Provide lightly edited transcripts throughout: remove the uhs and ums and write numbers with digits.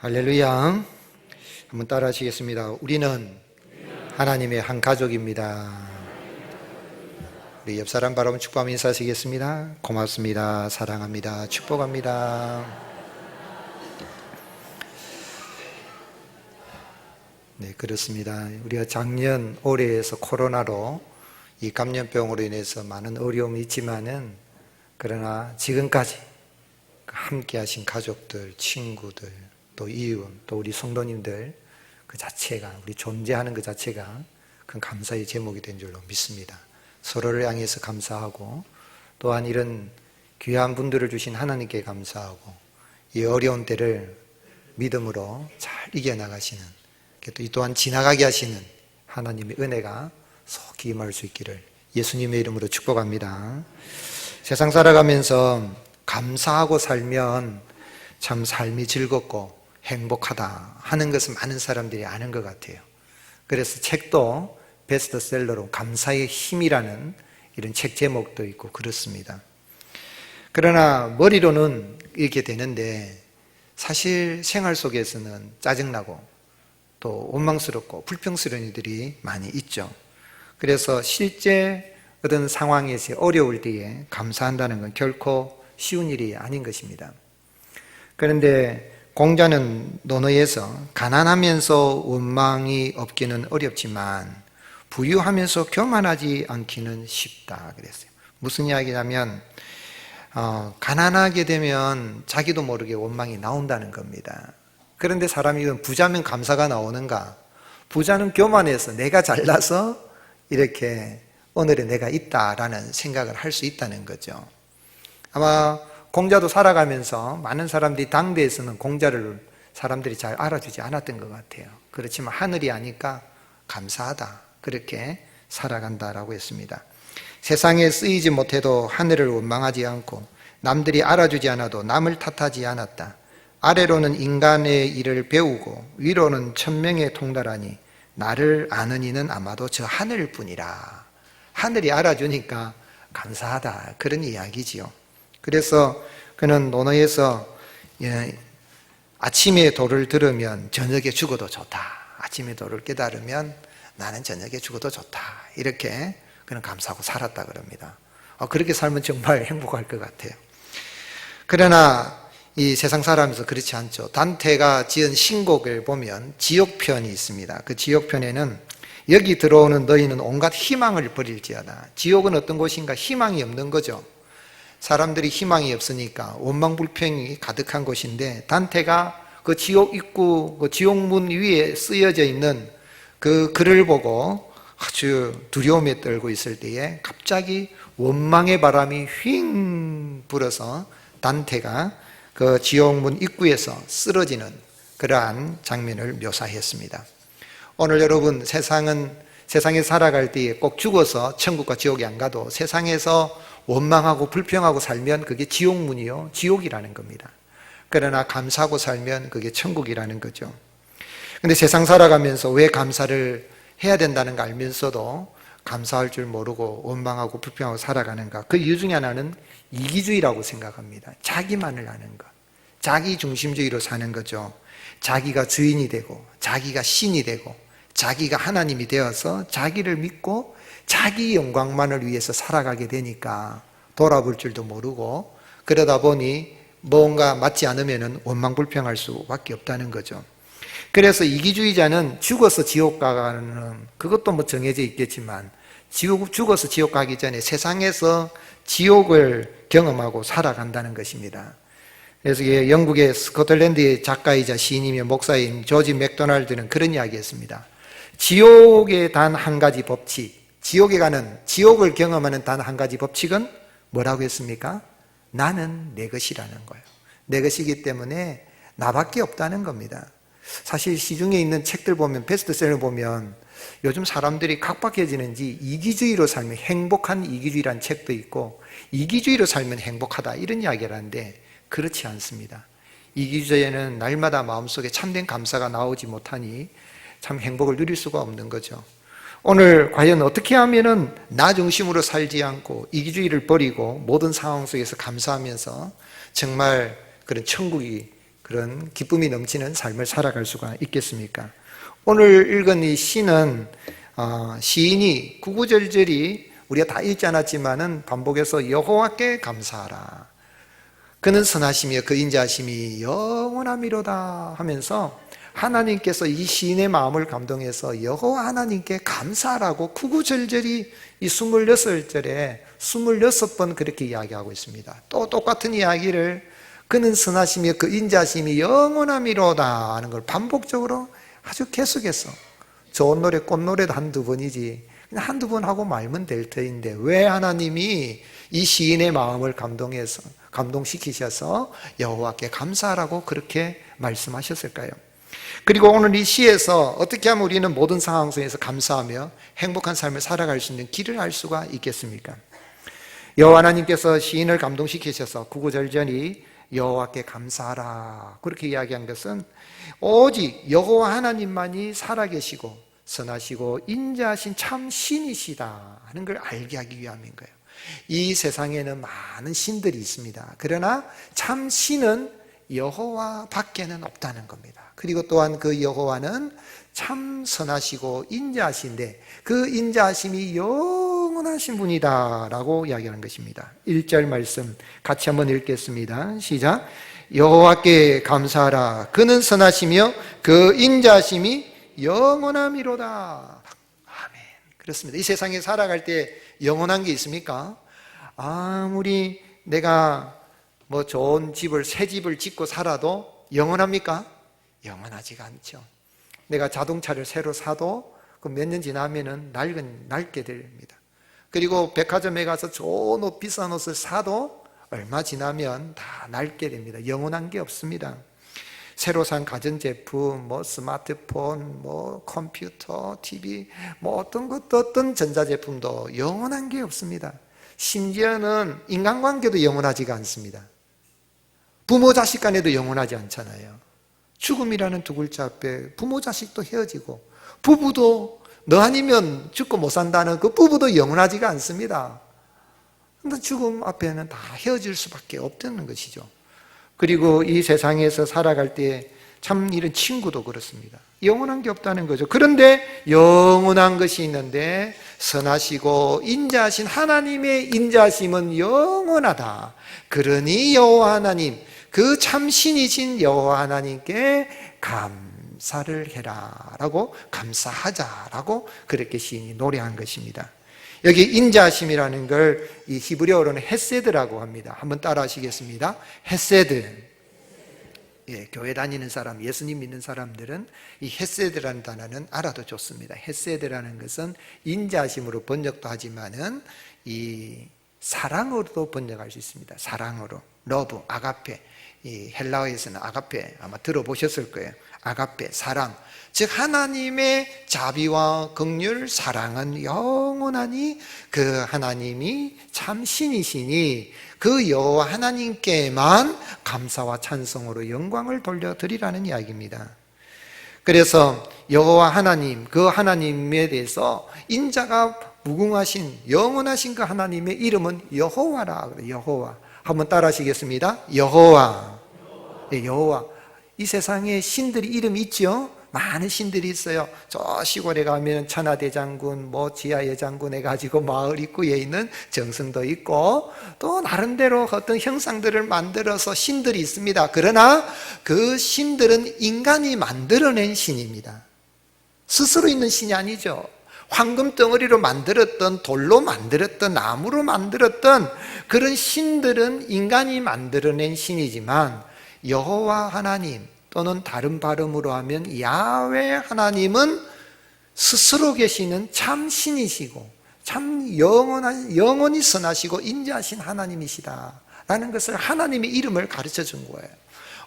할렐루야. 한번 따라 하시겠습니다. 우리는 하나님의 한 가족입니다. 우리 옆 사람 바라보면 축복하며 인사하시겠습니다. 고맙습니다. 사랑합니다. 축복합니다. 네, 그렇습니다. 우리가 작년 올해에서 코로나로 이 감염병으로 인해서 많은 어려움이 있지만은 그러나 지금까지 함께 하신 가족들, 친구들, 또 이웃, 또 우리 성도님들 그 자체가, 우리 존재하는 그 자체가 큰 감사의 제목이 된 줄로 믿습니다. 서로를 향해서 감사하고, 또한 이런 귀한 분들을 주신 하나님께 감사하고, 이 어려운 때를 믿음으로 잘 이겨나가시는, 또 이 또한 지나가게 하시는 하나님의 은혜가 속히 임할 수 있기를 예수님의 이름으로 축복합니다. 세상 살아가면서 감사하고 살면 참 삶이 즐겁고 행복하다 하는 것은 많은 사람들이 아는 것 같아요. 그래서 책도 베스트셀러로 감사의 힘이라는 이런 책 제목도 있고 그렇습니다. 그러나 머리로는 이렇게 되는데 사실 생활 속에서는 짜증나고 또 원망스럽고 불평스러운 일들이 많이 있죠. 그래서 실제 어떤 상황에서 어려울 때에 감사한다는 건 결코 쉬운 일이 아닌 것입니다. 그런데 공자는 논어에서 가난하면서 원망이 없기는 어렵지만 부유하면서 교만하지 않기는 쉽다 그랬어요. 무슨 이야기냐면 가난하게 되면 자기도 모르게 원망이 나온다는 겁니다. 그런데 사람이 부자면 감사가 나오는가? 부자는 교만해서 내가 잘나서 이렇게 오늘의 내가 있다라는 생각을 할 수 있다는 거죠. 아마 공자도 살아가면서 많은 사람들이 당대에서는 공자를 사람들이 잘 알아주지 않았던 것 같아요. 그렇지만 하늘이 아니까 감사하다, 그렇게 살아간다라고 했습니다. 세상에 쓰이지 못해도 하늘을 원망하지 않고 남들이 알아주지 않아도 남을 탓하지 않았다. 아래로는 인간의 일을 배우고 위로는 천명에 통달하니 나를 아는 이는 아마도 저 하늘뿐이라. 하늘이 알아주니까 감사하다, 그런 이야기지요. 그래서 그는 논어에서 아침에 도를 들으면 저녁에 죽어도 좋다. 아침에 도를 깨달으면 나는 저녁에 죽어도 좋다. 이렇게 그는 감사하고 살았다 그럽니다. 그렇게 살면 정말 행복할 것 같아요. 그러나 이 세상 살아가면서 그렇지 않죠. 단테가 지은 신곡을 보면 지옥편이 있습니다. 그 지옥편에는 여기 들어오는 너희는 온갖 희망을 버릴지어다. 지옥은 어떤 곳인가? 희망이 없는 거죠. 사람들이 희망이 없으니까 원망불평이 가득한 곳인데, 단테가 그 지옥 입구, 그 지옥문 위에 쓰여져 있는 그 글을 보고 아주 두려움에 떨고 있을 때에 갑자기 원망의 바람이 휙 불어서 단테가 그 지옥문 입구에서 쓰러지는 그러한 장면을 묘사했습니다. 오늘 여러분, 세상에 살아갈 때에 꼭 죽어서 천국과 지옥에 안 가도 세상에서 원망하고 불평하고 살면 그게 지옥문이요, 지옥이라는 겁니다. 그러나 감사하고 살면 그게 천국이라는 거죠. 근데 세상 살아가면서 왜 감사를 해야 된다는 거 알면서도 감사할 줄 모르고 원망하고 불평하고 살아가는가? 그 이유 중에 하나는 이기주의라고 생각합니다. 자기만을 아는 것, 자기 중심주의로 사는 거죠. 자기가 주인이 되고 자기가 신이 되고 자기가 하나님이 되어서 자기를 믿고 자기 영광만을 위해서 살아가게 되니까 돌아볼 줄도 모르고, 그러다 보니 뭔가 맞지 않으면 원망불평할 수밖에 없다는 거죠. 그래서 이기주의자는 죽어서 지옥 가는, 그것도 뭐 정해져 있겠지만 죽어서 지옥 가기 전에 세상에서 지옥을 경험하고 살아간다는 것입니다. 그래서 영국의 스코틀랜드의 작가이자 시인이며 목사인 조지 맥도날드는 그런 이야기 했습니다. 지옥의 단 한 가지 법칙, 지옥을 경험하는 단 한 가지 법칙은 뭐라고 했습니까? 나는 내 것이라는 거예요. 내 것이기 때문에 나밖에 없다는 겁니다. 사실 시중에 있는 책들 보면, 베스트셀러 보면 요즘 사람들이 각박해지는지 이기주의로 살면 행복한 이기주의라는 책도 있고 이기주의로 살면 행복하다, 이런 이야기를 하는데 그렇지 않습니다. 이기주의에는 날마다 마음속에 참된 감사가 나오지 못하니 참 행복을 누릴 수가 없는 거죠. 오늘 과연 어떻게 하면은 나 중심으로 살지 않고 이기주의를 버리고 모든 상황 속에서 감사하면서 정말 그런 천국이 그런 기쁨이 넘치는 삶을 살아갈 수가 있겠습니까? 오늘 읽은 이 시는 시인이 구구절절히 우리가 다 읽지 않았지만은 반복해서 여호와께 감사하라, 그는 선하시며 그 인자하심이 영원함이로다 하면서 하나님께서 이 시인의 마음을 감동해서 여호와 하나님께 감사하라고 구구절절히 이 26절에 26번 그렇게 이야기하고 있습니다. 또 똑같은 이야기를 그는 선하시며 그 인자하심이 영원함이로다 하는 걸 반복적으로 아주 계속해서, 좋은 노래 꽃노래도 한두 번이지 그냥 한두 번 하고 말면 될 터인데 왜 하나님이 이 시인의 마음을 감동시키셔서 여호와께 감사하라고 그렇게 말씀하셨을까요? 그리고 오늘 이 시에서 어떻게 하면 우리는 모든 상황 속에서 감사하며 행복한 삶을 살아갈 수 있는 길을 알 수가 있겠습니까? 여호와 하나님께서 시인을 감동시키셔서 구구절절히 여호와께 감사하라 그렇게 이야기한 것은 오직 여호와 하나님만이 살아계시고 선하시고 인자하신 참 신이시다 하는 걸 알게 하기 위함인 거예요. 이 세상에는 많은 신들이 있습니다. 그러나 참 신은 여호와 밖에는 없다는 겁니다. 그리고 또한 그 여호와는 참 선하시고 인자하신데 그 인자하심이 영원하신 분이다 라고 이야기하는 것입니다. 1절 말씀 같이 한번 읽겠습니다. 시작. 여호와께 감사하라, 그는 선하시며 그 인자하심이 영원함이로다. 아멘. 그렇습니다. 이 세상에 살아갈 때 영원한 게 있습니까? 아무리 내가 좋은 집을, 새 집을 짓고 살아도 영원합니까? 영원하지가 않죠. 내가 자동차를 새로 사도 그 몇 년 지나면은 낡게 됩니다. 그리고 백화점에 가서 좋은 옷, 비싼 옷을 사도 얼마 지나면 다 낡게 됩니다. 영원한 게 없습니다. 새로 산 가전제품, 스마트폰, 컴퓨터, TV, 어떤 전자제품도 영원한 게 없습니다. 심지어는 인간관계도 영원하지가 않습니다. 부모 자식 간에도 영원하지 않잖아요. 죽음이라는 두 글자 앞에 부모 자식도 헤어지고, 부부도 너 아니면 죽고 못 산다는 그 부부도 영원하지가 않습니다. 근데 죽음 앞에는 다 헤어질 수밖에 없다는 것이죠. 그리고 이 세상에서 살아갈 때 참 이런 친구도 그렇습니다. 영원한 게 없다는 거죠. 그런데 영원한 것이 있는데 선하시고 인자하신 하나님의 인자하심은 영원하다. 그러니 여호와 하나님, 그 참신이신 여호와 하나님께 감사를 해라 라고, 감사하자라고 그렇게 시인이 노래한 것입니다. 여기 인자하심이라는 걸 이 히브리어로는 헤세드라고 합니다. 한번 따라 하시겠습니다. 헤세드. 예, 교회 다니는 사람, 예수님 믿는 사람들은 이 헤세드라는 단어는 알아도 좋습니다. 헤세드라는 것은 인자하심으로 번역도 하지만은 이 사랑으로도 번역할 수 있습니다. 사랑으로, 러브, 아가페. 이 헬라어에서는 아가페 아마 들어보셨을 거예요. 아가페, 사랑. 즉 하나님의 자비와 긍휼, 사랑은 영원하니 그 하나님이 참 신이시니 그 여호와 하나님께만 감사와 찬송으로 영광을 돌려드리라는 이야기입니다. 그래서 여호와 하나님, 그 하나님에 대해서 인자가 무궁하신 영원하신 그 하나님의 이름은 여호와라 그래요. 여호와. 한번 따라 하시겠습니다. 여호와. 네, 여호와. 이 세상에 신들이 이름이 있죠? 많은 신들이 있어요. 저 시골에 가면 천하대장군, 지하예장군 해가지고 마을 입구에 있는 정성도 있고, 또 나름대로 어떤 형상들을 만들어서 신들이 있습니다. 그러나 그 신들은 인간이 만들어낸 신입니다. 스스로 있는 신이 아니죠. 황금 덩어리로 만들었던, 돌로 만들었던, 나무로 만들었던 그런 신들은 인간이 만들어낸 신이지만 여호와 하나님, 또는 다른 발음으로 하면 야훼 하나님은 스스로 계시는 참 신이시고 참 영원히 선하시고 인자하신 하나님이시다 라는 것을, 하나님의 이름을 가르쳐 준 거예요.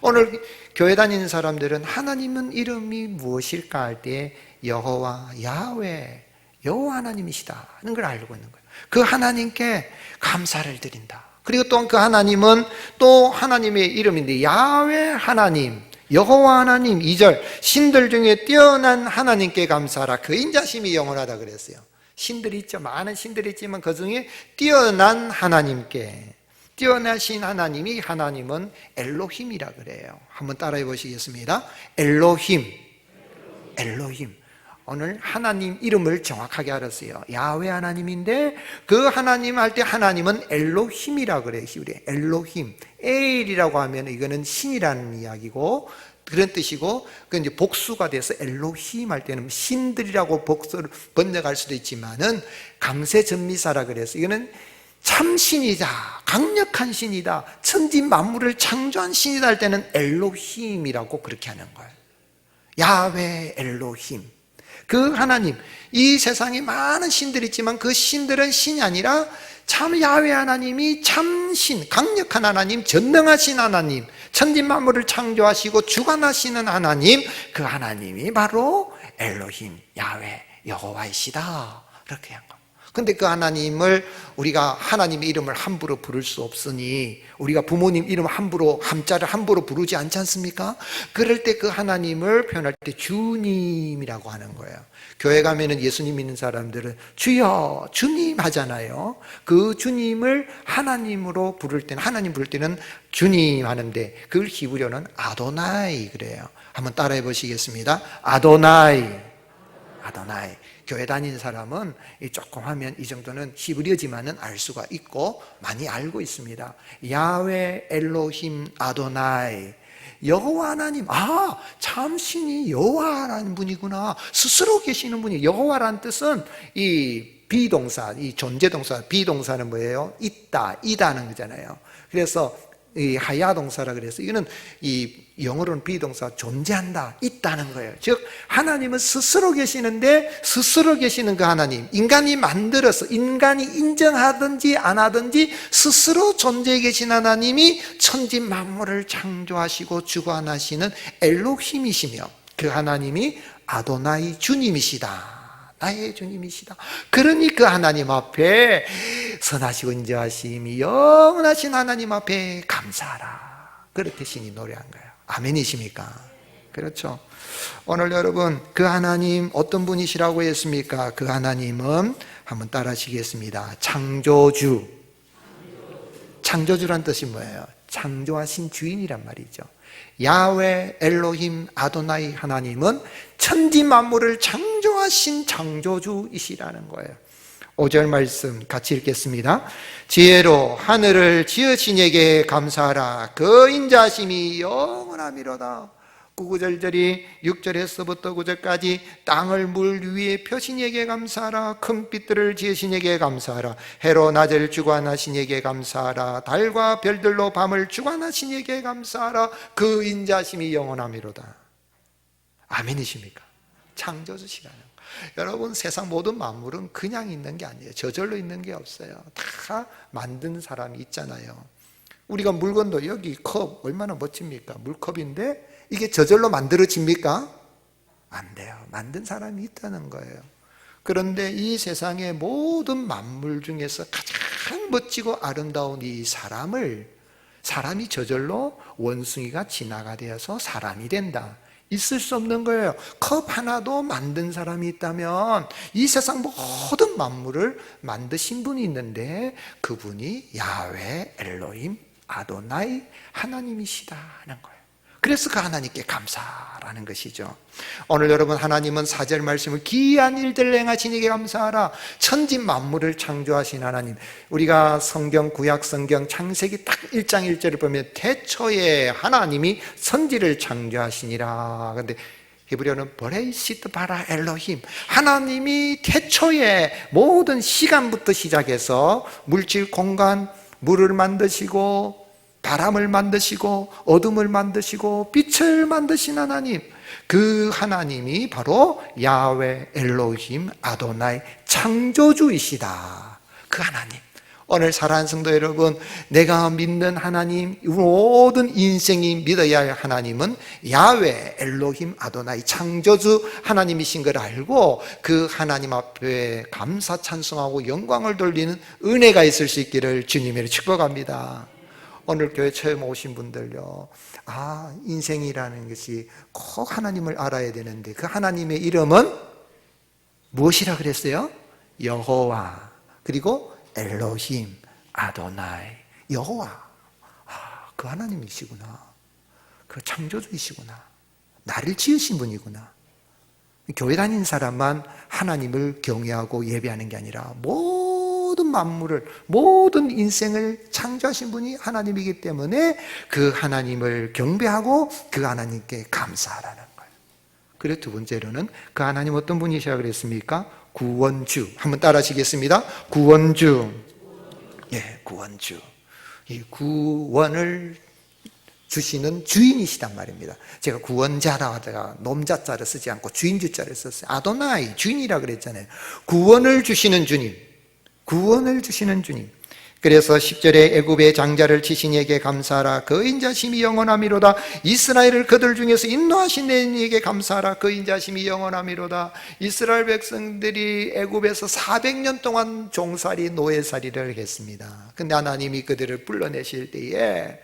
오늘 교회 다니는 사람들은 하나님은 이름이 무엇일까 할 때 여호와, 야훼, 여호와 하나님이시다 하는 걸 알고 있는 거예요. 그 하나님께 감사를 드린다. 그리고 또 그 하나님은 또 하나님의 이름인데 야훼 하나님, 여호와 하나님. 2절 신들 중에 뛰어난 하나님께 감사하라, 그 인자심이 영원하다 그랬어요. 신들이 있죠. 많은 신들이 있지만 그 중에 뛰어난 하나님께. 뛰어나신 하나님이 하나님은 엘로힘이라 그래요. 한번 따라해 보시겠습니다. 엘로힘. 엘로힘. 오늘 하나님 이름을 정확하게 알았어요. 야훼 하나님인데 그 하나님 할 때 하나님은 엘로힘이라 그래요. 히브리에 엘로힘. 엘이라고 하면 이거는 신이라는 이야기고 그런 뜻이고 그 이제 복수가 돼서 엘로힘 할 때는 신들이라고 복수를 번역할 수도 있지만은 강세전미사라 그래서 이거는 참신이다, 강력한 신이다, 천지 만물을 창조한 신이다 할 때는 엘로힘이라고 그렇게 하는 거예요. 야훼 엘로힘. 그 하나님, 이 세상에 많은 신들이 있지만 그 신들은 신이 아니라 참 야훼 하나님이 참신, 강력한 하나님, 전능하신 하나님, 천지 만물을 창조하시고 주관하시는 하나님, 그 하나님이 바로 엘로힘, 야훼, 여호와이시다 이렇게 한 겁니다. 근데 그 하나님을 우리가 하나님의 이름을 함부로 부를 수 없으니 우리가 부모님 이름 함부로 함자를 함부로 부르지 않지 않습니까? 그럴 때 그 하나님을 표현할 때 주님이라고 하는 거예요. 교회 가면은 예수님 믿는 사람들은 주여 주님 하잖아요. 그 주님을 하나님으로 부를 때는 하나님 부를 때는 주님 하는데 그걸 히브리어는 아도나이 그래요. 한번 따라해 보시겠습니다. 아도나이. 아도나이. 교회 다니는 사람은 조금 하면 이 정도는 히브리어지만은 알 수가 있고 많이 알고 있습니다. 야훼 엘로힘 아도나이. 여호와 하나님, 참 신이 여호와라는 분이구나. 스스로 계시는 분이. 여호와라는 뜻은 이 비동사, 이 존재동사, 비동사는 뭐예요? 있다, 이다는 거잖아요. 그래서 이 하야 동사라 그래서 이거는 이 영어로는 비동사 존재한다, 있다는 거예요. 즉 하나님은 스스로 계시는데 스스로 계시는 그 하나님, 인간이 만들어서 인간이 인정하든지 안 하든지 스스로 존재해 계신 하나님이 천지 만물을 창조하시고 주관하시는 엘로힘이시며 그 하나님이 아도나이 주님이시다, 나의 주님이시다. 그러니 그 하나님 앞에 선하시고 인자하심이 영원하신 하나님 앞에 감사하라, 그렇게 신이 노래한 거예요. 아멘이십니까? 그렇죠. 오늘 여러분 그 하나님 어떤 분이시라고 했습니까? 그 하나님은 한번 따라 하시겠습니다. 창조주. 창조주란 뜻이 뭐예요? 창조하신 주인이란 말이죠. 야훼 엘로힘 아도나이 하나님은 천지 만물을 창조하신 창조주이시라는 거예요. 5절 말씀 같이 읽겠습니다. 지혜로 하늘을 지으신 이에게 감사하라. 그 인자하심이 영원하미로다. 구구절절이 6절에서부터 9절까지 땅을 물 위에 펴신 이에게 감사하라. 큰 빛들을 지으신 이에게 감사하라. 해로 낮을 주관하신 이에게 감사하라. 달과 별들로 밤을 주관하신 이에게 감사하라. 그 인자심이 영원하미로다. 아멘이십니까? 창조주시라는 거. 여러분 세상 모든 만물은 그냥 있는 게 아니에요. 저절로 있는 게 없어요. 다 만든 사람이 있잖아요. 우리가 물건도 여기 컵 얼마나 멋집니까? 물컵인데 이게 저절로 만들어집니까? 안 돼요. 만든 사람이 있다는 거예요. 그런데 이 세상의 모든 만물 중에서 가장 멋지고 아름다운 이 사람이 저절로 원숭이가 진화가 되어서 사람이 된다. 있을 수 없는 거예요. 컵 하나도 만든 사람이 있다면 이 세상 모든 만물을 만드신 분이 있는데 그분이 야훼 엘로힘 아도나이 하나님이시다는 거예요. 그래서 그 하나님께 감사라는 것이죠. 오늘 여러분 하나님은 4절 말씀을 기이한 일들을 행하신 이에게 감사하라. 천지 만물을 창조하신 하나님. 우리가 성경 구약 성경 창세기 딱 1장 1절을 보면 태초에 하나님이 천지를 창조하시니라. 그런데 히브리어는 버레이시트 바라 엘로힘, 하나님이 태초에 모든 시간부터 시작해서 물질 공간 물을 만드시고 바람을 만드시고 어둠을 만드시고 빛을 만드신 하나님, 그 하나님이 바로 야훼 엘로힘 아도나이 창조주이시다. 그 하나님. 오늘 사랑하는 성도 여러분, 내가 믿는 하나님, 모든 인생이 믿어야 할 하나님은 야훼 엘로힘 아도나이 창조주 하나님이신 걸 알고 그 하나님 앞에 감사 찬송하고 영광을 돌리는 은혜가 있을 수 있기를 주님으로 축복합니다. 오늘 교회 처음 오신 분들요, 인생이라는 것이 꼭 하나님을 알아야 되는데 그 하나님의 이름은 무엇이라 그랬어요? 여호와, 그리고 엘로힘 아도나이. 여호와, 그 하나님이시구나. 그 창조주이시구나. 나를 지으신 분이구나. 교회 다니는 사람만 하나님을 경외하고 예배하는 게 아니라 모든 만물을, 모든 인생을 창조하신 분이 하나님이기 때문에 그 하나님을 경배하고 그 하나님께 감사하라는 거예요. 그리고 두 번째로는 그 하나님 어떤 분이시라 그랬습니까? 구원주. 한번 따라 하시겠습니다. 구원주. 예, 구원주. 이 구원을 주시는 주인이시단 말입니다. 제가 구원자라 하다가 놈자자를 쓰지 않고 주인주자를 썼어요. 아도나이, 주인이라 그랬잖아요. 구원을 주시는 주님, 구원을 주시는 주님. 그래서 10절에 애굽의 장자를 치신 이에게 감사하라. 그 인자심이 영원함이로다. 이스라엘을 그들 중에서 인도하신 이에게 감사하라. 그 인자심이 영원함이로다. 이스라엘 백성들이 애굽에서 400년 동안 종살이 노예살이를 했습니다. 근데 하나님이 그들을 불러내실 때에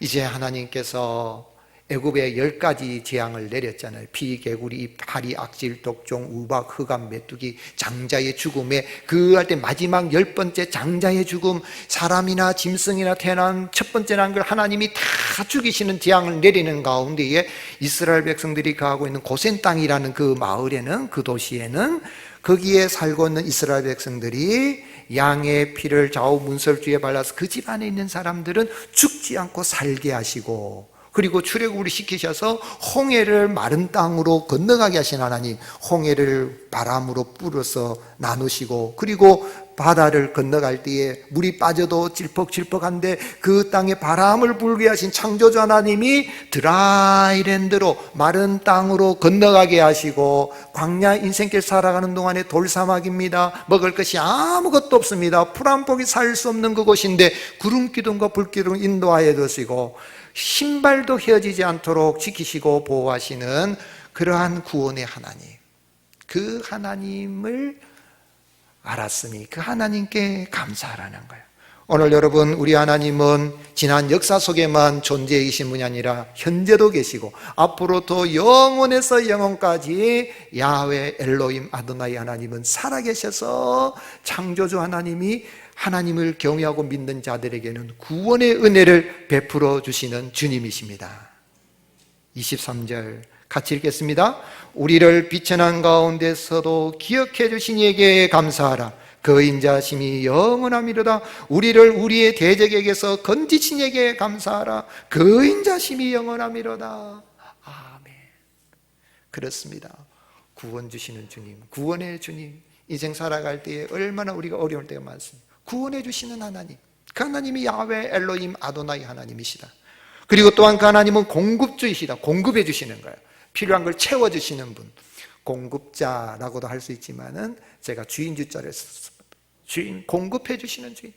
이제 하나님께서 애굽에 10가지 재앙을 내렸잖아요. 피, 개구리, 파리, 악질, 독종, 우박, 흑암, 메뚜기, 장자의 죽음에 그 할 때 마지막 10번째 장자의 죽음, 사람이나 짐승이나 태어난 첫 번째 난 걸 하나님이 다 죽이시는 재앙을 내리는 가운데에 이스라엘 백성들이 가고 있는 고센 땅이라는 그 마을에는, 그 도시에는 거기에 살고 있는 이스라엘 백성들이 양의 피를 좌우 문설주에 발라서 그 집 안에 있는 사람들은 죽지 않고 살게 하시고, 그리고 출애굽을 시키셔서 홍해를 마른 땅으로 건너가게 하신 하나님, 홍해를 바람으로 불어서 나누시고, 그리고 바다를 건너갈 때에 물이 빠져도 찔퍽찔퍽한데 그 땅에 바람을 불게 하신 창조주 하나님이 드라이랜드로 마른 땅으로 건너가게 하시고, 광야 인생길 살아가는 동안에 돌사막입니다. 먹을 것이 아무것도 없습니다. 풀 한 포기 살 수 없는 그곳인데 구름기둥과 불기둥 인도하여 주시고, 신발도 헤어지지 않도록 지키시고 보호하시는 그러한 구원의 하나님, 그 하나님을 알았으니 그 하나님께 감사하라는 거예요. 오늘 여러분, 우리 하나님은 지난 역사 속에만 존재이신 분이 아니라 현재도 계시고 앞으로도 영원에서 영원까지 야훼 엘로힘 아도나이 하나님은 살아계셔서 창조주 하나님이 하나님을 경외하고 믿는 자들에게는 구원의 은혜를 베풀어 주시는 주님이십니다. 23절 같이 읽겠습니다. 우리를 비천한 가운데서도 기억해 주신 이에게 감사하라. 그 인자심이 영원함이로다. 우리를 우리의 대적에게서 건지신 이에게 감사하라. 그 인자심이 영원함이로다. 아멘. 그렇습니다. 구원 주시는 주님, 구원의 주님, 인생 살아갈 때에 얼마나 우리가 어려울 때가 많습니다. 구원해 주시는 하나님, 그 하나님이 야훼 엘로힘 아도나이 하나님이시다. 그리고 또한 그 하나님은 공급주이시다. 공급해 주시는 거예요. 필요한 걸 채워주시는 분, 공급자라고도 할 수 있지만은 제가 주인주자를 썼습니다. 주인, 공급해 주시는 주인.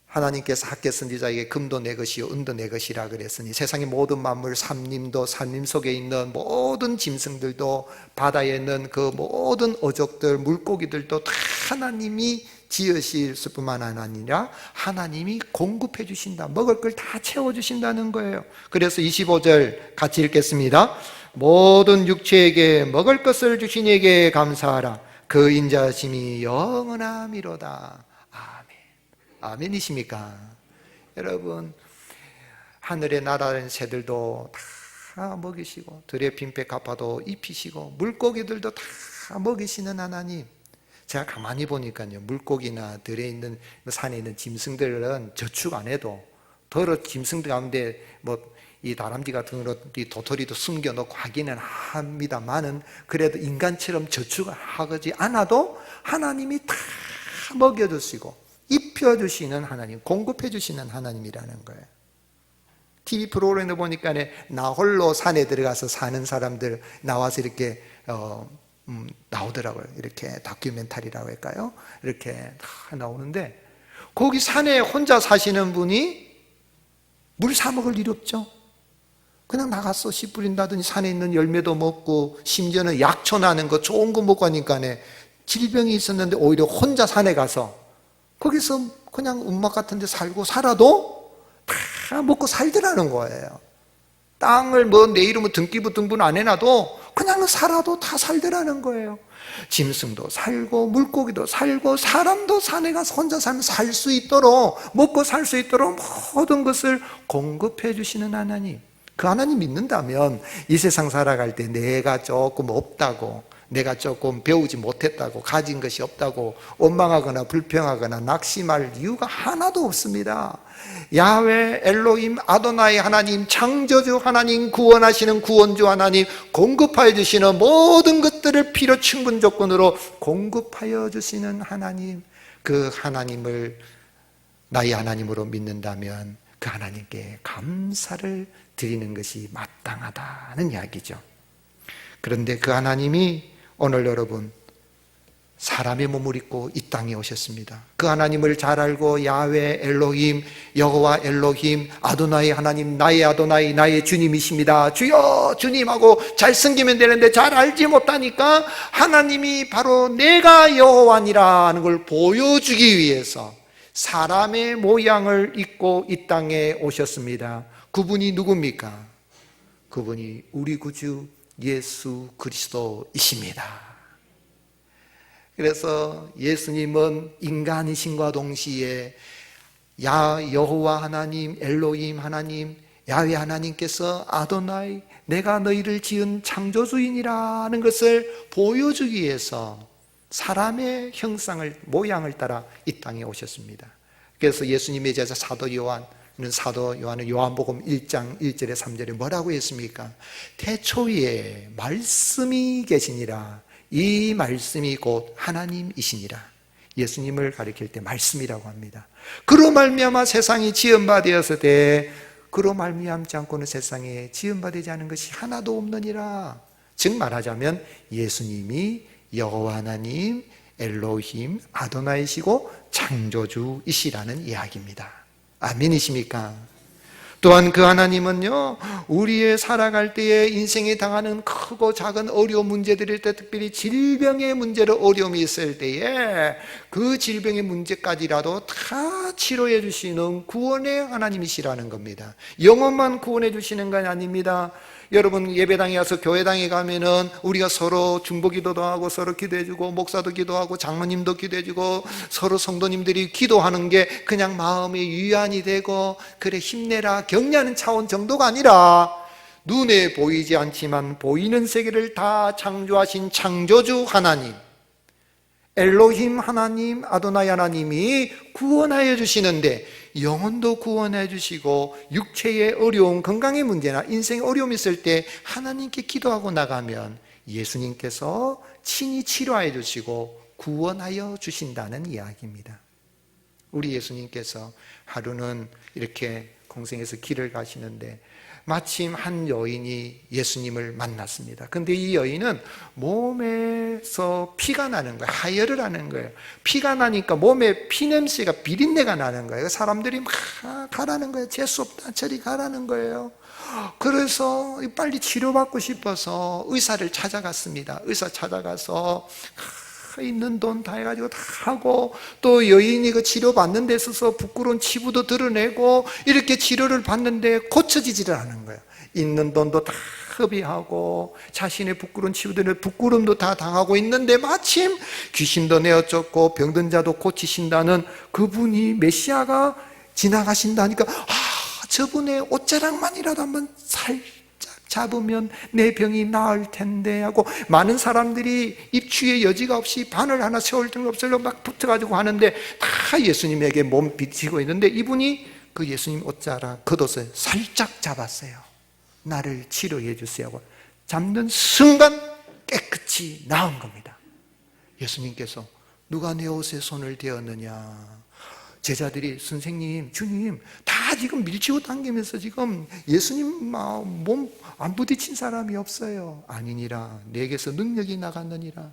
하나님께서 학개 선지자에게 금도 내 것이요 은도 내 것이라 그랬으니 세상의 모든 만물, 산림도, 산림 속에 있는 모든 짐승들도, 바다에 있는 그 모든 어족들, 물고기들도 다 하나님이 지으실 뿐만 아니라 하나님이 공급해 주신다. 먹을 걸 다 채워주신다는 거예요. 그래서 25절 같이 읽겠습니다. 모든 육체에게 먹을 것을 주신 이에게 감사하라. 그 인자심이 영원함이로다. 아멘. 아멘이십니까? 여러분, 하늘에 날아다니는 새들도 다 먹이시고, 들의 빈백 갚아도 입히시고, 물고기들도 다 먹이시는 하나님. 제가 가만히 보니까요, 물고기나 들에 있는 산에 있는 짐승들은 저축 안 해도 더러 짐승들 가운데 이 다람쥐 같은 거 이 도토리도 숨겨놓고 하기는 합니다만은 그래도 인간처럼 저축하지 않아도 하나님이 다 먹여주시고 입혀주시는 하나님, 공급해주시는 하나님이라는 거예요. TV 프로그램을 보니까 나 홀로 산에 들어가서 사는 사람들 나와서 이렇게 나오더라고요. 이렇게 다큐멘터리라고 할까요? 이렇게 다 나오는데 거기 산에 혼자 사시는 분이 물 사 먹을 일이 없죠. 그냥 나가서 씨 뿌린다더니 산에 있는 열매도 먹고 심지어는 약초 나는 거 좋은 거 먹고 하니까 질병이 있었는데 오히려 혼자 산에 가서 거기서 그냥 움막 같은 데 살고 살아도 다 먹고 살더라는 거예요. 땅을 내 이름은 등기부 등본 안 해놔도 그냥 살아도 다 살더라는 거예요. 짐승도 살고 물고기도 살고 사람도 산에 가서 혼자 살면 살 수 있도록, 먹고 살 수 있도록 모든 것을 공급해 주시는 하나님, 그 하나님 믿는다면 이 세상 살아갈 때 내가 조금 없다고, 내가 조금 배우지 못했다고, 가진 것이 없다고 원망하거나 불평하거나 낙심할 이유가 하나도 없습니다. 야훼 엘로힘 아도나이 하나님, 창조주 하나님, 구원하시는 구원주 하나님, 공급하여 주시는 모든 것들을 필요 충분 조건으로 공급하여 주시는 하나님, 그 하나님을 나의 하나님으로 믿는다면 그 하나님께 감사를 드리는 것이 마땅하다는 이야기죠. 그런데 그 하나님이 오늘 여러분 사람의 몸을 입고 이 땅에 오셨습니다. 그 하나님을 잘 알고 야훼 엘로힘, 여호와 엘로힘, 아도나이 하나님, 나의 아도나이, 나의 주님이십니다, 주여 주님하고 잘 섬기면 되는데 잘 알지 못하니까 하나님이 바로 내가 여호와니라는 걸 보여주기 위해서 사람의 모양을 입고 이 땅에 오셨습니다. 그분이 누굽니까? 그분이 우리 구주 예수 그리스도이십니다. 그래서 예수님은 인간이신과 동시에 여호와 하나님, 엘로힘 하나님, 야훼 하나님께서 아도나이, 내가 너희를 지은 창조주인이라는 것을 보여주기 위해서 사람의 형상을, 모양을 따라 이 땅에 오셨습니다. 그래서 예수님의 제자 사도 요한은 요한복음 1장 1절에 3절에 뭐라고 했습니까? 태초에 말씀이 계시니라, 이 말씀이 곧 하나님이시니라. 예수님을 가리킬 때 말씀이라고 합니다. 그로 말미암아 세상이 지음받았으되 그로 말미암지 않고는 세상에 지음받지 않은 것이 하나도 없느니라. 즉 말하자면 예수님이 여호와 하나님, 엘로힘, 아도나이시고 창조주이시라는 이야기입니다. 아멘이십니까? 또한 그 하나님은요, 우리의 살아갈 때에 인생에 당하는 크고 작은 어려운 문제들일 때, 특별히 질병의 문제로 어려움이 있을 때에 그 질병의 문제까지라도 다 치료해 주시는 구원의 하나님이시라는 겁니다. 영혼만 구원해 주시는 건 아닙니다. 여러분 예배당에 가서, 교회당에 가면은 우리가 서로 중보기도도 하고 서로 기도해주고 목사도 기도하고 장로님도 기도해주고 서로 성도님들이 기도하는 게 그냥 마음의 위안이 되고 그래 힘내라 격려하는 차원 정도가 아니라 눈에 보이지 않지만 보이는 세계를 다 창조하신 창조주 하나님, 엘로힘 하나님, 아도나이 하나님이 구원하여 주시는데 영혼도 구원해 주시고 육체의 어려움, 건강의 문제나 인생의 어려움이 있을 때 하나님께 기도하고 나가면 예수님께서 친히 치료해 주시고 구원하여 주신다는 이야기입니다. 우리 예수님께서 하루는 이렇게 공생에서 길을 가시는데 마침 한 여인이 예수님을 만났습니다. 근데 이 여인은 몸에서 피가 나는 거예요. 하혈을 하는 거예요. 피가 나니까 몸에 피냄새가, 비린내가 나는 거예요. 사람들이 막 가라는 거예요. 재수 없다, 저리 가라는 거예요. 그래서 빨리 치료받고 싶어서 의사를 찾아갔습니다. 의사 찾아가서 있는 돈 다 해가지고 다 하고, 또 여인이 그 치료받는 데 있어서 부끄러운 치부도 드러내고 이렇게 치료를 받는데 고쳐지지를 않은 거예요. 있는 돈도 다 허비하고 자신의 부끄러운 치부들을 부끄럼도 다 당하고 있는데 마침 귀신도 내어쫓고 병든 자도 고치신다는 그분이 메시아가 지나가신다니까, 저분의 옷자락만이라도 한번 살짝 잡으면 내 병이 나을 텐데 하고 많은 사람들이 입추의 여지가 없이 바늘 하나 세울 등 없을로 막 붙어가지고 하는데 다 예수님에게 몸 비치고 있는데 이분이 그 예수님 옷자락 겉옷을 살짝 잡았어요. 나를 치료해 주세요 하고 잡는 순간 깨끗이 나은 겁니다. 예수님께서 누가 내 옷에 손을 대었느냐? 제자들이 선생님, 주님 다 지금 밀치고 당기면서 지금 예수님 몸 안 부딪힌 사람이 없어요. 아니니라, 내게서 능력이 나갔느니라.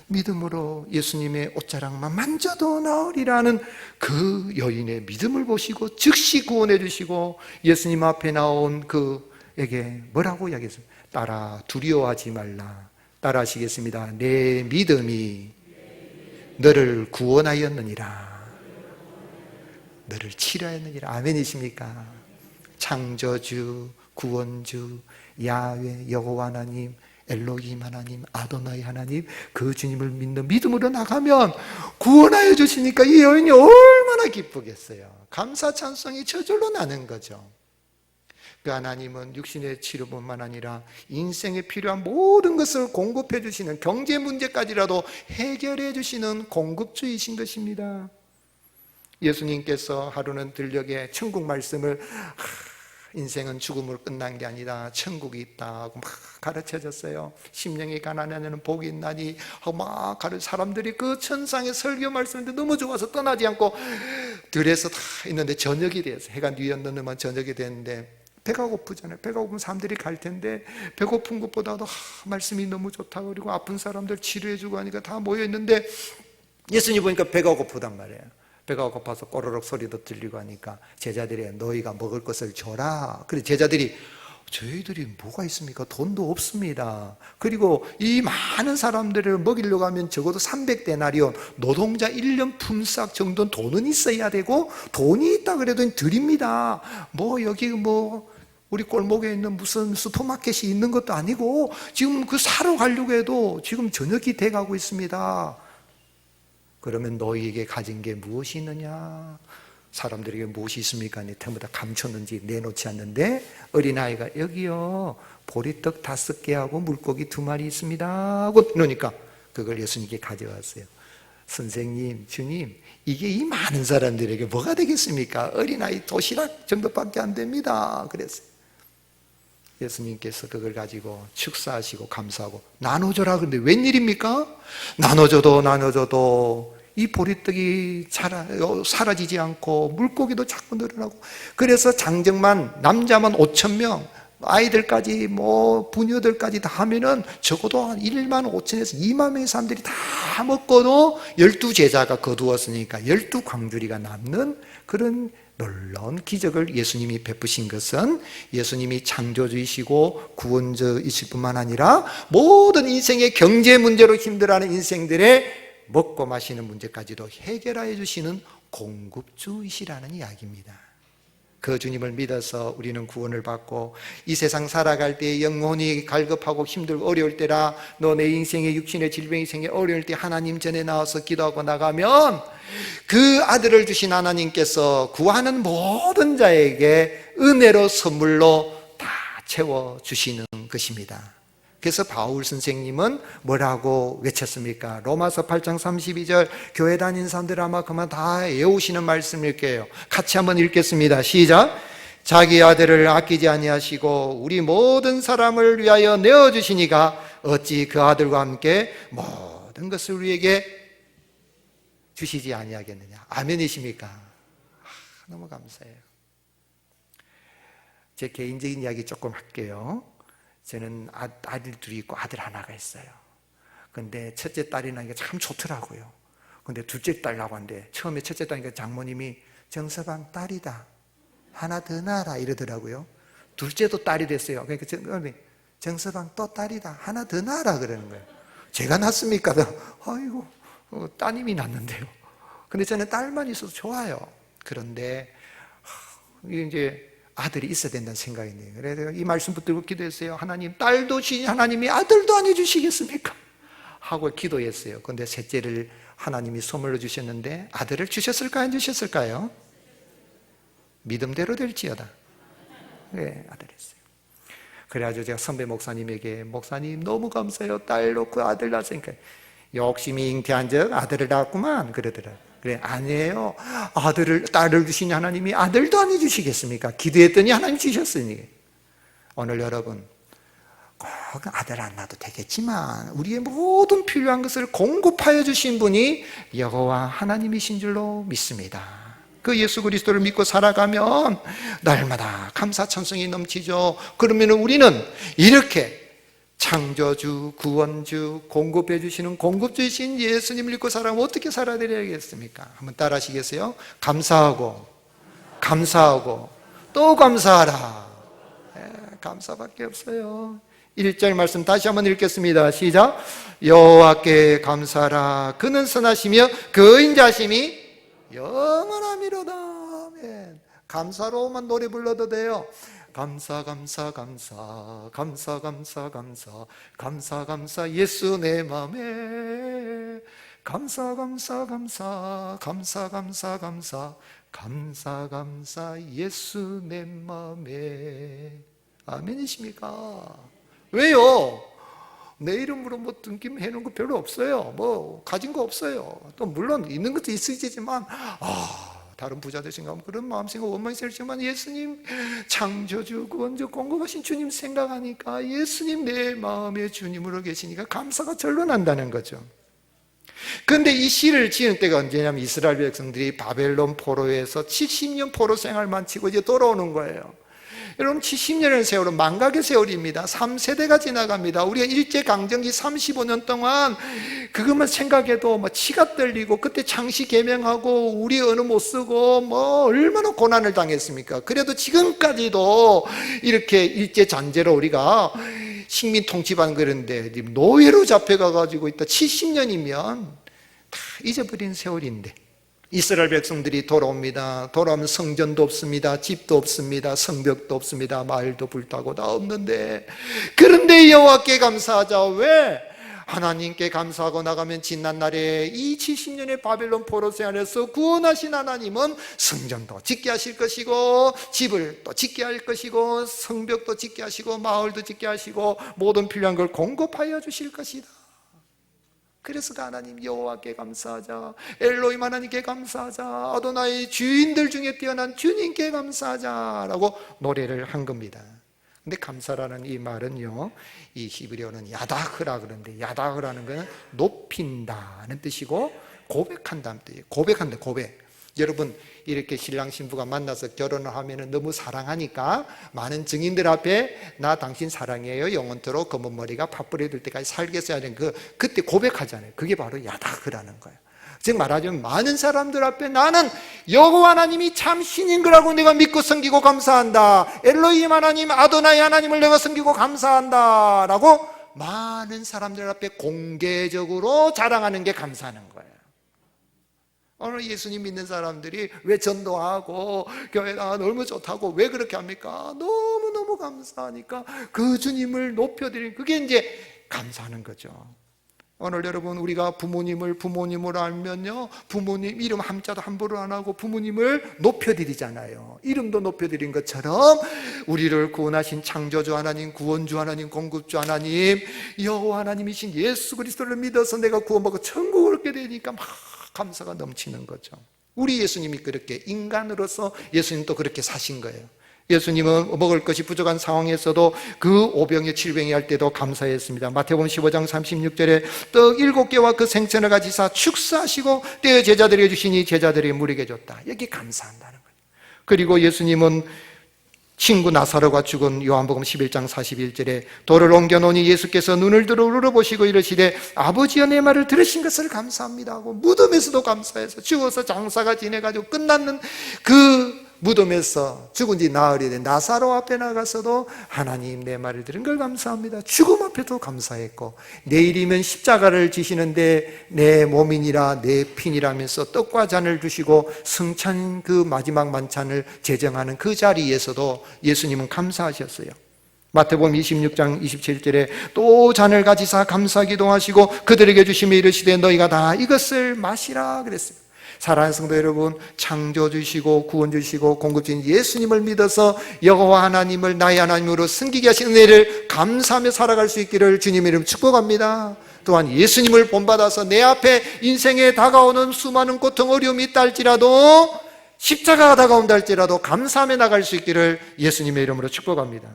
믿음으로 예수님의 옷자락만 만져도 나으리라는 그 여인의 믿음을 보시고 즉시 구원해 주시고 예수님 앞에 나온 그에게 뭐라고 이야기했어요? 따라 두려워하지 말라. 따라 하시겠습니다. 내 믿음이 너를 구원하였느니라. 너를 치료하였느니라. 아멘이십니까? 창조주, 구원주, 야훼, 여호와 하나님, 엘로힘 하나님, 아도나이 하나님, 그 주님을 믿는 믿음으로 나가면 구원하여 주시니까 이 여인이 얼마나 기쁘겠어요. 감사 찬송이 저절로 나는 거죠. 그 하나님은 육신의 치료뿐만 아니라 인생에 필요한 모든 것을 공급해 주시는, 경제 문제까지라도 해결해 주시는 공급주이신 것입니다. 예수님께서 하루는 들녘에 천국 말씀을 인생은 죽음으로 끝난 게 아니다, 천국이 있다고 막 가르쳐줬어요. 심령이 가난하면 복이 있나니 하고 막 사람들이 그 천상의 설교 말씀인데 너무 좋아서 떠나지 않고 들에서 다 있는데 저녁이 됐어요. 해가 뉘었는데만 저녁이 됐는데 배가 고프잖아요. 배가 고프면 사람들이 갈 텐데 배고픈 것보다도 말씀이 너무 좋다, 그리고 아픈 사람들 치료해주고 하니까 다 모여있는데 예수님 보니까 배가 고프단 말이에요. 배가 고파서 꼬르륵 소리도 들리고 하니까 제자들이 너희가 먹을 것을 줘라. 그래 제자들이 저희들이 뭐가 있습니까? 돈도 없습니다. 그리고 이 많은 사람들을 먹이려고 하면 적어도 300데나리온, 노동자 1년 품삯 정도는 돈은 있어야 되고, 돈이 있다 그래도 드립니다. 여기 우리 골목에 있는 무슨 슈퍼마켓이 있는 것도 아니고 지금 그 사러 가려고 해도 지금 저녁이 돼가고 있습니다. 그러면 너희에게 가진 게 무엇이 있느냐? 사람들에게 무엇이 있습니까? 전부 다 감췄는지 내놓지 않는데 어린아이가 여기요 보리떡 5개하고 물고기 2마리 있습니다 하고 그러니까 그걸 예수님께 가져왔어요. 선생님, 주님, 이게 이 많은 사람들에게 뭐가 되겠습니까? 어린아이 도시락 정도밖에 안 됩니다. 그랬어요. 예수님께서 그걸 가지고 축사하시고 감사하고 나눠줘라. 그런데 웬일입니까? 나눠줘도 이 보리떡이 사라지지 않고 물고기도 자꾸 늘어나고, 그래서 장정만 남자만 5,000명, 아이들까지 부녀들까지 다 하면은 적어도 한 1만 5천에서 2만 명의 사람들이 다 먹고도 12제자가 거두었으니까 12광주리가 남는 그런 놀라운 기적을 예수님이 베푸신 것은 예수님이 창조주이시고 구원주이실 뿐만 아니라 모든 인생의 경제 문제로 힘들어하는 인생들의 먹고 마시는 문제까지도 해결하여 주시는 공급주이시라는 이야기입니다. 그 주님을 믿어서 우리는 구원을 받고 이 세상 살아갈 때 영혼이 갈급하고 힘들고 어려울 때라, 너 내 인생의 육신의 질병이 생겨 어려울 때 하나님 전에 나와서 기도하고 나가면 그 아들을 주신 하나님께서 구하는 모든 자에게 은혜로 선물로 다 채워주시는 것입니다. 그래서 바울 선생님은 뭐라고 외쳤습니까? 로마서 8장 32절, 교회 다니는 사람들 아마 그만 다 외우시는 말씀일 거예요. 같이 한번 읽겠습니다. 시작. 자기 아들을 아끼지 아니하시고 우리 모든 사람을 위하여 내어주시니가 어찌 그 아들과 함께 모든 것을 우리에게 주시지 아니하겠느냐. 아멘이십니까? 너무 감사해요. 제 개인적인 이야기 조금 할게요. 저는 아들 둘이 있고 아들 하나가 있어요. 근데 첫째 딸이 나니까 참 좋더라고요. 근데 둘째 딸 나왔는데 처음에 첫째 딸이니까 장모님이 정서방 딸이다, 하나 더 낳아라 이러더라고요. 둘째도 딸이 됐어요. 그러니까 정서방 또 딸이다, 하나 더 낳아라 그러는 거예요. 제가 낳습니까? 아이고 따님이 낳는데요. 근데 저는 딸만 있어도 좋아요. 그런데 이제 아들이 있어야 된다는 생각이 있네요. 그래서 이 말씀 붙들고 기도했어요. 하나님, 딸도 주신 하나님이 아들도 안 해주시겠습니까? 하고 기도했어요. 그런데 셋째를 하나님이 선물로 주셨는데 아들을 주셨을까요? 안 주셨을까요? 믿음대로 될지어다. 네, 아들 했어요. 그래가지고 제가 선배 목사님에게, 목사님 너무 감사해요, 딸 놓고 아들 낳았으니까. 욕심이 잉태한 적 아들을 낳았구만 그러더라고요. 그래, 아니에요. 딸을 주신 하나님이 아들도 안 해주시겠습니까? 기도했더니 하나님 주셨으니. 오늘 여러분, 꼭 아들 안 낳아도 되겠지만 우리의 모든 필요한 것을 공급하여 주신 분이 여호와 하나님이신 줄로 믿습니다. 그 예수 그리스도를 믿고 살아가면 날마다 감사 찬송이 넘치죠. 그러면 우리는 이렇게 창조주, 구원주, 공급해 주시는 공급주이신 예수님을 믿고 살아가면 어떻게 살아야 되겠습니까? 한번 따라 하시겠어요? 감사하고 또 감사하라. 감사밖에 없어요. 1절 말씀 다시 한번 읽겠습니다. 시작. 여호와께 감사하라. 그는 선하시며 그 인자심이 영원함이로다. 아멘. 감사로만 노래 불러도 돼요. 감사 감사 감사 감사 감사 감사 감사 감사 예수 내 맘에 감사 감사 감사 감사 감사 감사 감사 감사 예수 내 맘에. 아멘이십니까? 왜요? 내 이름으로 뭐 등김 해놓은 거 별로 없어요. 뭐 가진 거 없어요. 또 물론 있는 것도 있으시지만 다른 부자들 생각하면 그런 마음 생각 원망이 들지만 예수님 창조주 구원주 공급하신 주님 생각하니까 예수님 내 마음에 주님으로 계시니까 감사가 절로 난다는 거죠. 그런데 이 시를 지은 때가 언제냐면 이스라엘 백성들이 바벨론 포로에서 70년 포로 생활 마치고 이제 돌아오는 거예요. 여러분 70년의 세월은 망각의 세월입니다. 3세대가 지나갑니다. 우리가 일제강점기 35년 동안 그것만 생각해도 뭐 치가 떨리고 그때 창시 개명하고 우리 언어 못 쓰고 뭐 얼마나 고난을 당했습니까? 그래도 지금까지도 이렇게 일제 잔재로 우리가 식민 통치받는 그런데 노예로 잡혀가가지고 있다. 70년이면 다 잊어버린 세월인데 이스라엘 백성들이 돌아옵니다. 돌아오면 성전도 없습니다. 집도 없습니다. 성벽도 없습니다. 마을도 불타고 다 없는데 그런데 여호와께 감사하자. 왜? 하나님께 감사하고 나가면 지난 날에 이 70년의 바벨론 포로 생활에서 구원하신 하나님은 성전도 짓게 하실 것이고 집을 또 짓게 할 것이고 성벽도 짓게 하시고 마을도 짓게 하시고 모든 필요한 걸 공급하여 주실 것이다. 그래서 그 하나님 여호와께 감사하자, 엘로힘 하나님께 감사하자, 아도나이 주인들 중에 뛰어난 주님께 감사하자라고 노래를 한 겁니다. 근데 감사라는 이 말은요, 이 히브리어는 야다흐라 그러는데 야다흐라는 것은 높인다는 뜻이고 고백한다는 뜻이에요. 고백한다, 고백. 여러분 이렇게 신랑 신부가 만나서 결혼을 하면 너무 사랑하니까 많은 증인들 앞에 나 당신 사랑해요 영원토록 검은 머리가 팥불에 들 때까지 살겠어야 하는 그때 고백하잖아요. 그게 바로 야다흐라는 거예요. 즉 말하자면 많은 사람들 앞에 나는 여호와 하나님이 참 신인 거라고 내가 믿고 섬기고 감사한다, 엘로힘 하나님 아도나이 하나님을 내가 섬기고 감사한다 라고 많은 사람들 앞에 공개적으로 자랑하는 게 감사하는 거예요. 오늘 예수님 믿는 사람들이 왜 전도하고 교회가 너무 좋다고 왜 그렇게 합니까? 너무너무 감사하니까 그 주님을 높여드리는 그게 이제 감사하는 거죠. 오늘 여러분 우리가 부모님을 알면요, 부모님 이름 한자도 함부로 안 하고 부모님을 높여드리잖아요. 이름도 높여드린 것처럼 우리를 구원하신 창조주 하나님, 구원주 하나님, 공급주 하나님, 여호와 하나님이신 예수 그리스도를 믿어서 내가 구원받고 천국을 얻게 되니까 막 감사가 넘치는 거죠. 우리 예수님이 그렇게 인간으로서 예수님도 그렇게 사신 거예요. 예수님은 먹을 것이 부족한 상황에서도 그 오병에 칠병이 할 때도 감사했습니다. 마태복음 15장 36절에 떡 7개와 그 생선을 가지사 축사하시고 떼어 제자들에게 주시니 제자들이 무리게 줬다. 여기 감사한다는 거예요. 그리고 예수님은 친구 나사로가 죽은 요한복음 11장 41절에 돌을 옮겨놓으니 예수께서 눈을 들어 우러보시고 이르시되 아버지여 내 말을 들으신 것을 감사합니다 하고 무덤에서도 감사해서 죽어서 장사가 지내가지고 끝났는 그 무덤에서 죽은 지 나흘이 된 나사로 앞에 나가서도 하나님 내 말을 들은 걸 감사합니다. 죽음 앞에도 감사했고 내일이면 십자가를 지시는데 내 몸이니라 내 피니라면서 떡과 잔을 주시고 승천 그 마지막 만찬을 제정하는 그 자리에서도 예수님은 감사하셨어요. 마태복음 26장 27절에 또 잔을 가지사 감사 기도하시고 그들에게 주시며 이르시되 너희가 다 이것을 마시라 그랬어요. 사랑하는 성도 여러분, 창조주시고 구원주시고 공급주신 예수님을 믿어서 여호와 하나님을 나의 하나님으로 섬기게 하신 은혜를 감사하며 살아갈 수 있기를 주님의 이름 축복합니다. 또한 예수님을 본받아서 내 앞에 인생에 다가오는 수많은 고통 어려움이 있다 할지라도 십자가가 다가온다 할지라도 감사하며 나갈 수 있기를 예수님의 이름으로 축복합니다.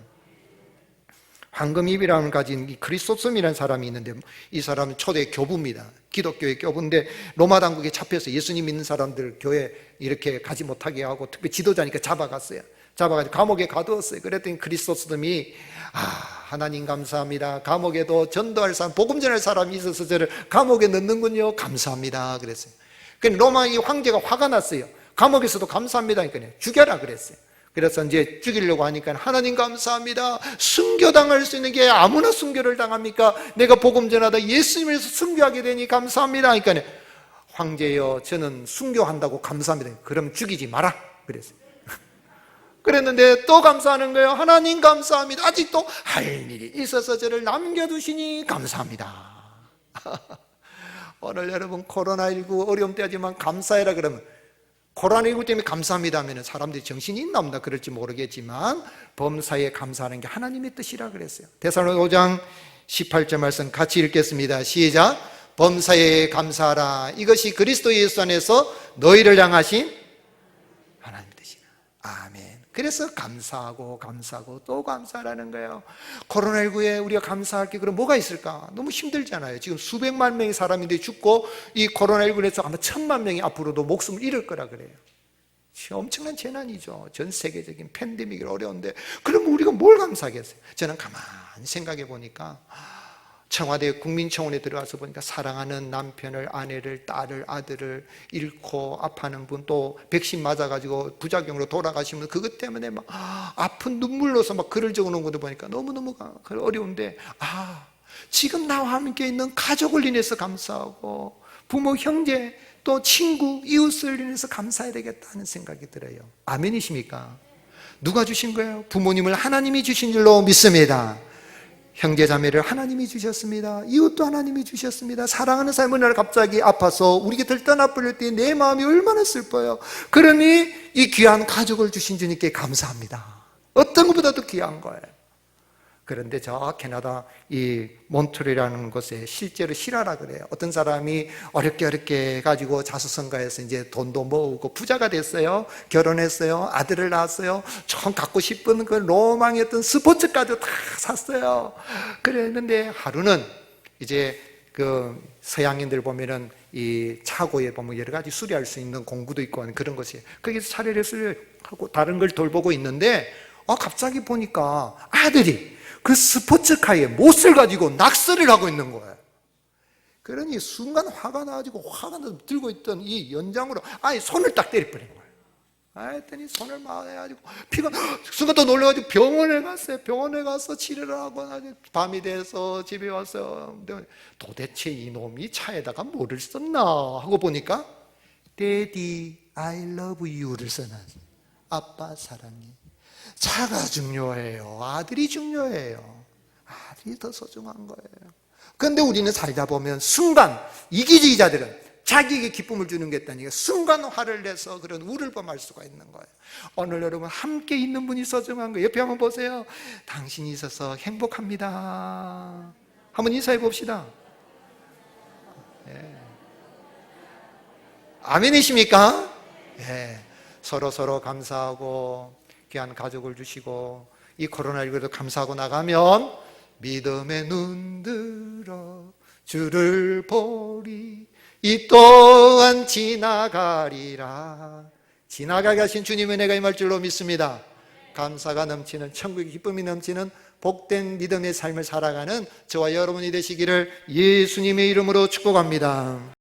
황금입이라는 가진 크리소스tom이라는 사람이 있는데 이 사람은 초대 교부입니다. 기독교의 교부인데 로마 당국에 잡혀서 예수님 믿는 사람들 교회 이렇게 가지 못하게 하고 특히 지도자니까 잡아가지고 감옥에 가두었어요. 그랬더니 크리소스톰이 하나님 감사합니다. 감옥에도 전도할 사람, 복음 전할 사람이 있어서 저를 감옥에 넣는군요. 감사합니다 그랬어요. 그러니까 로마 이 황제가 화가 났어요. 감옥에서도 감사합니다 그러니까 죽여라 그랬어요. 그래서 이제 죽이려고 하니까 하나님 감사합니다. 순교당할 수 있는 게 아무나 순교를 당합니까? 내가 복음 전하다 예수님을 순교하게 되니 감사합니다. 그러니까 황제여 저는 순교한다고 감사합니다. 그럼 죽이지 마라 그랬어요. 그랬는데 또 감사하는 거예요. 하나님 감사합니다. 아직도 할 일이 있어서 저를 남겨두시니 감사합니다. 오늘 여러분 코로나19 어려움 때지만 감사해라 그러면, 코로나19 때문에 감사합니다 하면 사람들이 정신이 있나 없나 그럴지 모르겠지만 범사에 감사하는 게 하나님의 뜻이라 그랬어요. 데살로니가 5장 18절 말씀 같이 읽겠습니다. 시작. 범사에 감사하라. 이것이 그리스도 예수 안에서 너희를 향하신 하나님의 뜻이라. 아멘. 그래서 감사하고 또 감사하라는 거예요. 코로나19에 우리가 감사할 게 그럼 뭐가 있을까? 너무 힘들잖아요. 지금 수백만 명의 사람들이 죽고 이 코로나19에서 아마 1,000만 명이 앞으로도 목숨을 잃을 거라 그래요. 엄청난 재난이죠. 전 세계적인 팬데믹이 어려운데 그럼 우리가 뭘 감사하겠어요? 저는 가만히 생각해 보니까 청와대 국민청원에 들어가서 보니까 사랑하는 남편을, 아내를, 딸을, 아들을 잃고 아파하는 분, 또 백신 맞아가지고 부작용으로 돌아가신 분, 그것 때문에 막 아픈 눈물로서 막 글을 적어놓은 것도 보니까 너무너무 어려운데, 지금 나와 함께 있는 가족을 인해서 감사하고 부모, 형제, 또 친구, 이웃을 인해서 감사해야 되겠다는 생각이 들어요. 아멘이십니까? 누가 주신 거예요? 부모님을 하나님이 주신 줄로 믿습니다. 형제 자매를 하나님이 주셨습니다. 이웃도 하나님이 주셨습니다. 사랑하는 사람을 갑자기 아파서 우리 곁을 떠나버릴 때 내 마음이 얼마나 슬퍼요. 그러니 이 귀한 가족을 주신 주님께 감사합니다. 어떤 것보다도 귀한 거예요. 그런데 저 캐나다 이 몬트리올이라는 곳에 실제로 실화라 그래요. 어떤 사람이 어렵게 해가지고 자수성가해서 이제 돈도 모으고 부자가 됐어요. 결혼했어요. 아들을 낳았어요. 좀 갖고 싶은 그 로망이었던 스포츠카도 다 샀어요. 그랬는데 하루는 이제 그 서양인들 보면은 이 차고에 보면 여러 가지 수리할 수 있는 공구도 있고 하는 그런 것이, 거기서 차례를 수리하고 다른 걸 돌보고 있는데 갑자기 보니까 아들이 그 스포츠카에 못을 가지고 낙서를 하고 있는 거예요. 그러니 순간 화가 나가지고 들고 있던 이 연장으로 손을 딱 때려버린 거예요. 했더니 손을 막 해가지고 피가 순간 또 놀라가지고 병원에 갔어요. 병원에 가서 치료를 하고 밤이 돼서 집에 와서 도대체 이놈이 차에다가 뭐를 썼나 하고 보니까 Daddy, I love you를 써놨어요. 아빠 사랑해. 차가 중요해요. 아들이 중요해요. 아들이 더 소중한 거예요. 그런데 우리는 살다 보면 순간 이기주의자들은 자기에게 기쁨을 주는 게 있다니까 순간 화를 내서 그런 우를 범할 수가 있는 거예요. 오늘 여러분 함께 있는 분이 소중한 거예요. 옆에 한번 보세요. 당신이 있어서 행복합니다. 한번 인사해 봅시다. 네. 아멘이십니까? 네. 서로 감사하고 귀한 가족을 주시고 이 코로나19에도 감사하고 나가면 믿음에 눈들어 주를 보리 이 또한 지나가리라. 지나가게 하신 주님의 은혜가 임할 줄로 믿습니다. 감사가 넘치는 천국의 기쁨이 넘치는 복된 믿음의 삶을 살아가는 저와 여러분이 되시기를 예수님의 이름으로 축복합니다.